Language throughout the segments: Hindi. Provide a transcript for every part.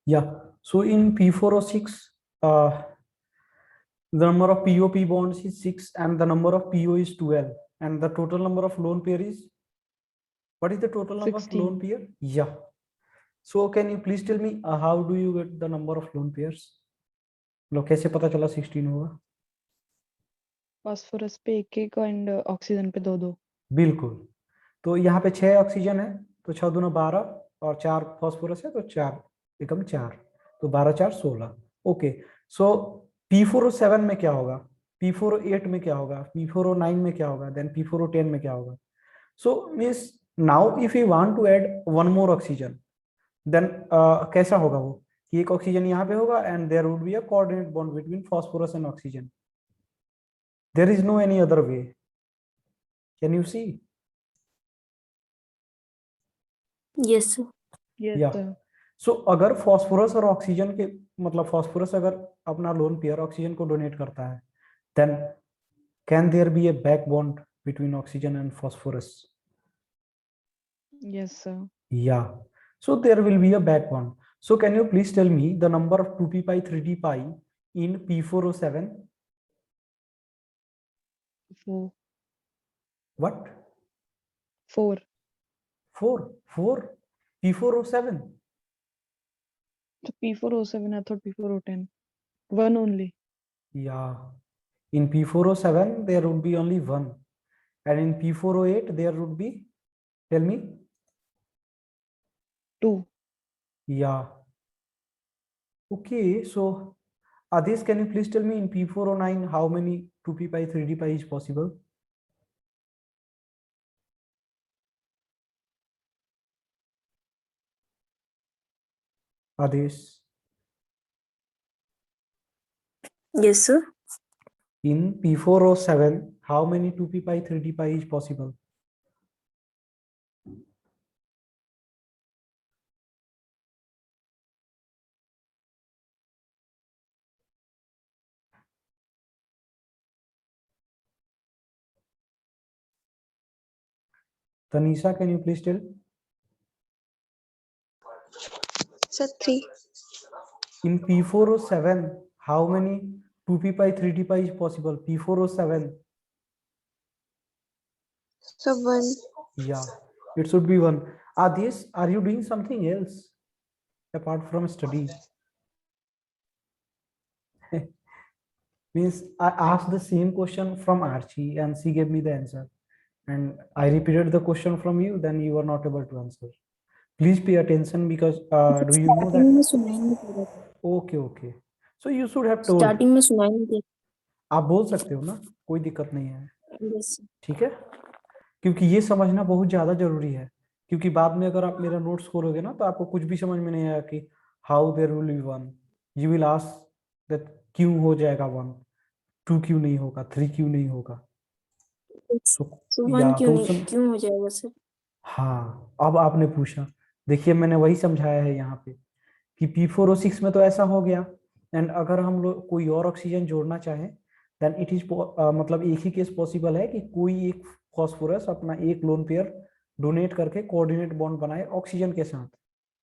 Yeah. So in P4O6, the number of POP bonds is 6 and the number of PO is 12 and the total number of lone pair is, what is the total number of 16. lone pair? Yeah. So can you please tell me how do you get the number of lone pairs? लो कैसे पता चला 16 होगा? फास्फोरस पे एक एक एंड ऑक्सीजन पे दो दो. बिल्कुल. तो यहाँ पे 6 ऑक्सीजन है तो 6 दूना 12 और 4 फास्फोरस है तो 4 एकम 4, तो 12 4 16. ओके. सो P4O7 में क्या होगा, P4O8 में क्या होगा, P4O9 में क्या होगा, देन P4O10 में क्या होगा? So means now if you want to add one more oxygen then कैसा होगा वो कि एक ऑक्सीजन यहाँ पे होगा and there would be a coordinate bond between phosphorus and oxygen. There is no any other way. Can you see? Yes, sir. Yes yeah sir. So अगर फास्फोरस और ऑक्सीजन के मतलब फास्फोरस अगर अपना लोन पेयर ऑक्सीजन को डोनेट करता है then can there be a back bond between oxygen and phosphorus? Yes sir. Yeah so there will be a back bond. So can you please tell me the number of 2p pi 3d pi in P4O7? 4. What? 4. 4 P4O7? So P4O7, I thought P4O10. One only. Yeah, in P4O7 there would be only one and in P4O8 there would be, tell me. 2. Yeah. Okay, so Adesh, can you please tell me in P4O9 how many 2p pi 3d pi is possible? Adesh, Yes, sir. in P4O7 how many 2p pi 3d pi is possible? Tanisha, can you please tell? Sir, 3. In P4O7 how many 2p pi 3d pi is possible? P4O7. Sir, 1. Yeah, it should be one. Adesh, are you doing something else apart from study? Means I asked the same question from Archie and she gave me the answer. And I repeated the question from you, then you are not able to answer. Please pay attention because do you know Starting that? में सुनाई नहीं दे रहा था. Okay, okay. So you should have told. Starting में सुनाई नहीं दे आप बोल सकते हो ना, कोई दिक्कत नहीं है. रहा. Yes, sir. ठीक है, क्योंकि ये समझना बहुत ज्यादा जरूरी है. क्योंकि बाद में अगर आप मेरा नोट्स खोलोगे ना तो आपको कुछ भी समझ में नहीं आएगा कि how there will be one. You will ask that क्यों हो जाएगा वन, 2 क्यों नहीं होगा, 3 क्यों नहीं होगा. So So one या क्यों तो नहीं क्यों हो जाएगा सर? हाँ, अब आपने पूछा. देखिए मैंने वही समझाया है यहाँ पे कि P4O6 में तो ऐसा हो गया एंड अगर हम लोग कोई और ऑक्सीजन जोड़ना चाहें देन इट इज मतलब एक ही केस पॉसिबल है कि कोई एक फास्फोरस अपना एक लोन पेयर डोनेट करके कोऑर्डिनेट बॉन्ड बनाए ऑक्सीजन के साथ.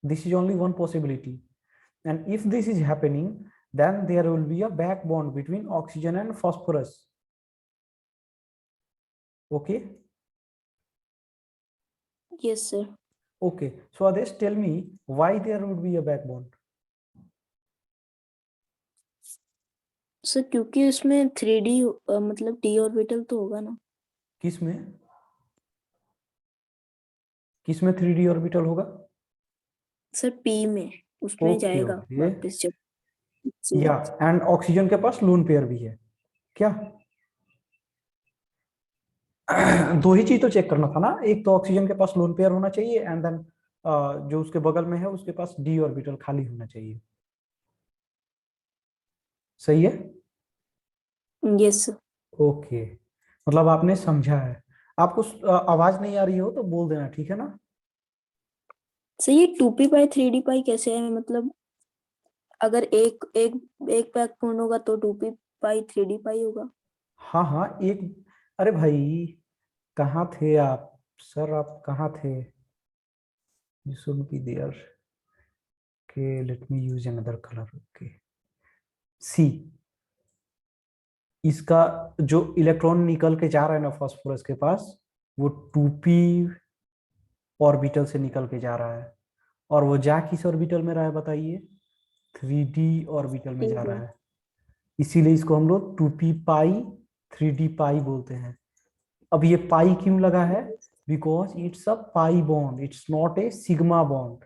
This is only one possibility and if this is happening then there will be a back bond between oxygen and phosphorus. Okay. Yes, sir. Okay, so Adesh, tell me why there would be a back bond? Sir क्योंकि उसमें 3D मतलब d ऑर्बिटल तो होगा ना. किसमें किसमें 3d ऑर्बिटल होगा? सर P में उसमें ओके जाएगा ओके. वापस जब या एंड ऑक्सीजन के पास लोन पेयर भी है क्या? दो ही चीज तो चेक करना था ना, एक तो ऑक्सीजन के पास लोन पेयर होना चाहिए एंड देन जो उसके बगल में है उसके पास डी ऑर्बिटल खाली होना चाहिए. सही है? Yes sir. ओके, मतलब आपने समझा है. आपको आवाज नहीं आ रही हो तो बोल देना, ठीक है ना? सर ये 2p by 3d पाई कैसे है, मतलब अगर एक एक एक पैक पूर्ण होगा तो 2p by 3d पाई होगा. हाँ हाँ एक. अरे भाई कहाँ थे आप सर, आप कहाँ थे? You should be there. Okay, let me use another color. Okay. सी, इसका जो इलेक्ट्रॉन निकल के जा रहा है ना फास्फोरस के पास, वो 2p ऑर्बिटल से निकल के जा रहा है, और वो जा किस ऑर्बिटल में रहा है बताइए? 3d ऑर्बिटल में जा रहा है। इसीलिए इसको हम लोग 2p पाई 3d पाई बोलते हैं। अब ये पाई क्यों लगा है? Because it's a pi bond, it's not a sigma bond.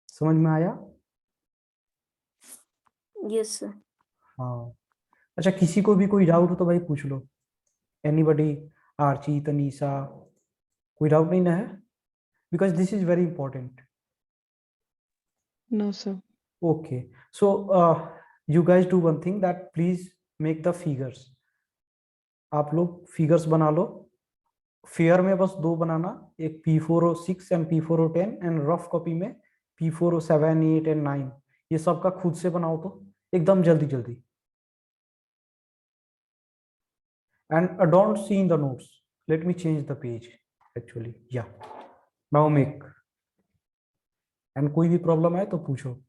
समझ में आया? Yes sir. हाँ। अच्छा, किसी को भी कोई डाउट हो तो भाई पूछ लो। एनीबडी? आर्ची, तनीषा, कोई डाउट नहीं ना है? Because this is very important. No, sir. Okay, so you guys do one thing, that please make the figures. आप लोग फिगर्स बना लो। फेयर में बस 2 बनाना, एक P4O6 and P4O10, and rough copy में P4O7, 8 एंड 9। ये सबका खुद से बनाओ तो एकदम जल्दी जल्दी। And don't see in the notes, let me change the page actually. या नाउ मेक। एंड कोई भी प्रॉब्लम आए तो पूछो।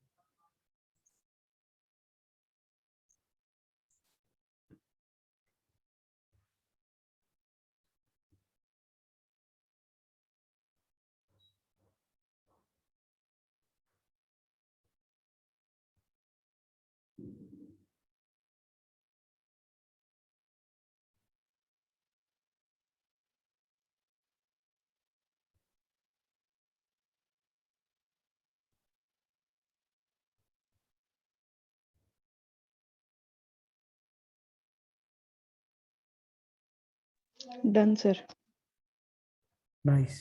Done, sir. नाइस।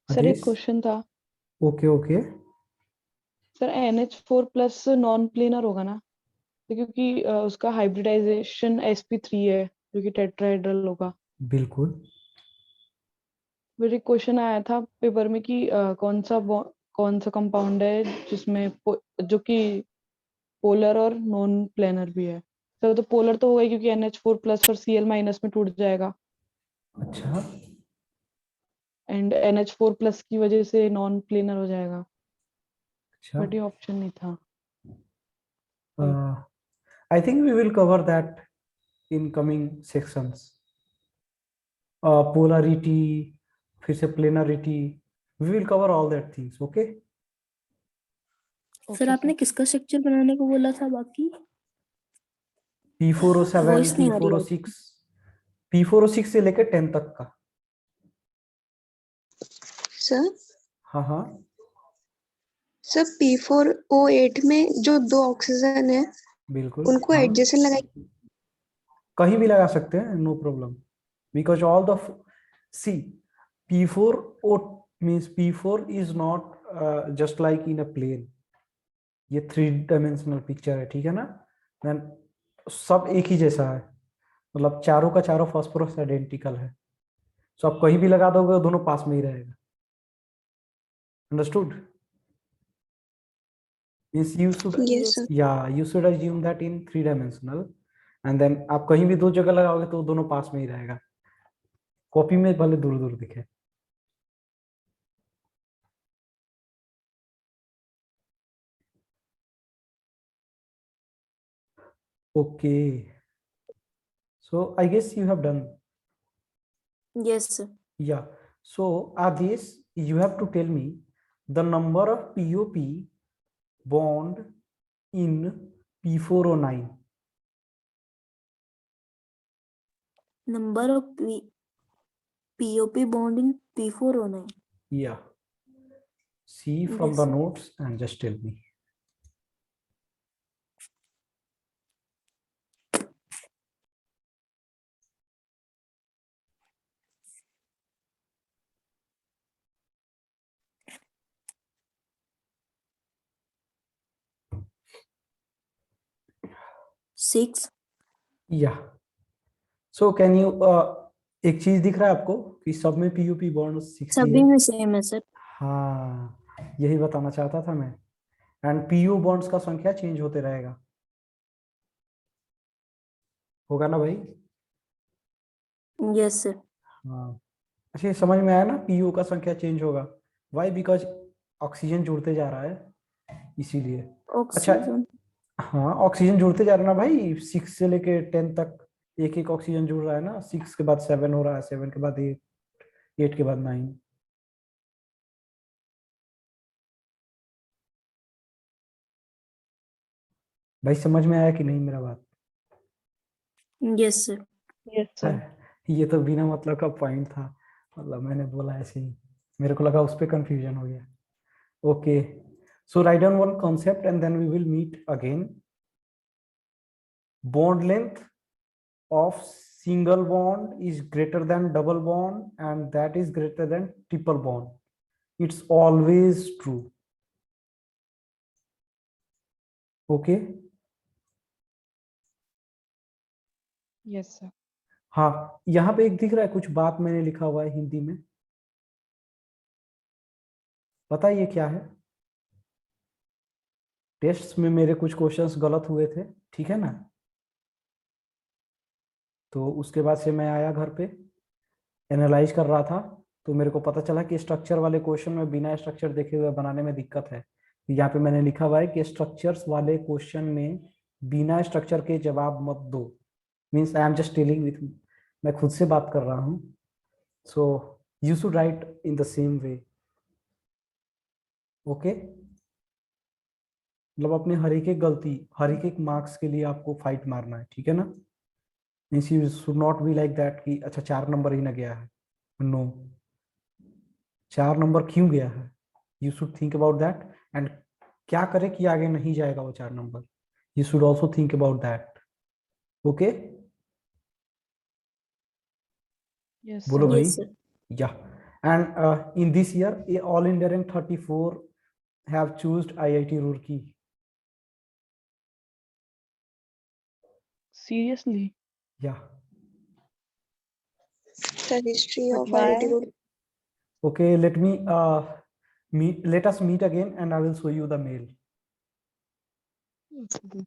सर एक क्वेश्चन था। Okay okay. Sir NH4 plus non planar होगा ना? तो क्योंकि उसका हाइब्रिडाइजेशन sp3 है जो कि टेट्राहेड्रल होगा। बिल्कुल। मेरे क्वेश्चन आया था पेपर में कि कौन सा कंपाउंड है जिसमें जो कि पोलर और नॉन प्लेनर भी है। सर तो पोलर तो होगा ही क्योंकि NH4 प्लस और Cl माइनस में टूट जाएगा, अच्छा एंड NH4 प्लस की वजह से नॉन प्लेनर हो जाएगा, अच्छा। बट ये ऑप्शन नहीं था। I think we will cover that in coming sections. Polarity, फिर से planarity, we will cover all that things. Okay? Sir आपने किसका स्ट्रक्चर बनाने को बोला था बाकी? P4O7, वॉइस नहीं आ रही है। P4O6, P4O6 से लेकर 10 तक का। सर हाँ हाँ। सर P4O8 में जो 2 ऑक्सीजन है बिल्कुल। उनको हाँ। एडजेसेंट लगाइए। कहीं भी लगा सकते हैं, no problem, because all the see P4O means P4 is not just like in a plane. ये 3 डायमेंशनल पिक्चर है, ठीक है ना? देन सब एक ही जैसा है, मतलब चारों का चारों फास्फोरस आइडेंटिकल है। सो आप कहीं भी लगा दोगे दोनों पास में ही रहेगा। Understood? Means you should, yes sir. Yeah you should assume that in 3 dimensional, and then आप कहीं भी 2 जगह लगाओगे तो दोनों पास में ही रहेगा, कॉपी में भले दूर दूर दिखे। Okay, so I guess you have done. Yes sir. Yeah. So Adis, you have to tell me the number of POP bond in P4O9. Number of POP bond in P4O9. Yeah. See from Yes, the sir. notes and just tell me. Six. Yeah. So can you एक चीज दिख रहा है आपको कि सब में POP बॉन्ड 6 ही सभी है? में सेम है सर। हाँ, यही बताना चाहता था मैं। एंड PO बॉन्ड्स का संख्या चेंज होते रहेगा, होगा ना भाई? Yes sir. हाँ। अच्छा, ये समझ में आया ना, PO का संख्या चेंज होगा। वाई? बिकॉज ऑक्सीजन जुड़ते जा रहा है इसीलिए। ऑक्सीजन। हाँ ऑक्सीजन जुड़ते जा रहा है ना भाई, 6 से लेके 10 तक एक एक ऑक्सीजन जुड़ रहा है ना, 6 के बाद 7 हो रहा है, 7 के बाद 8, 8 के बाद 9। भाई समझ में आया कि नहीं मेरा बात? Yes sir. Yes sir. ये तो बिना मतलब का पॉइंट था, मतलब मैंने बोला ऐसे ही, मेरे को लगा उस पे कंफ्यूजन हो गया। Okay, so write down one concept and then we will meet again. Bond length of single bond is greater than double bond and that is greater than triple bond. It's always true. Okay. Yes sir. हाँ यहाँ पे एक दिख रहा है कुछ बात मैंने लिखा हुआ है हिंदी में, पता ये क्या है? टेस्ट में मेरे कुछ क्वेश्चंस गलत हुए थे, ठीक है ना? तो उसके बाद से मैं आया घर पे, एनालाइज कर रहा था, तो मेरे को पता चला कि स्ट्रक्चर वाले क्वेश्चन में बिना स्ट्रक्चर देखे हुए बनाने में दिक्कत है। यहाँ पे मैंने लिखा हुआ है कि स्ट्रक्चर्स वाले क्वेश्चन में बिना स्ट्रक्चर के जवाब मत दो। Means I am just telling with, मैं खुद से बात कर रहा हूँ। So you should write in the same way. Okay, मतलब अपने हर एक गलती, हर एक मार्क्स के लिए आपको फाइट मारना है, ठीक है ना? Means you should not be like that कि अच्छा 4 नंबर ही ना गया है। नो, 4 नंबर क्यों गया है, you should think about that, and क्या करे कि आगे नहीं जाएगा वो 4 number, you should also think about that. Okay, yes बोलो सर। भाई। Yes sir. Yeah and in this year all India rank 34 have chosen IIT Roorkee. Seriously? Yeah. The history But of why? IIT Roorkee. Okay, let us meet again and I will show you the mail. Okay.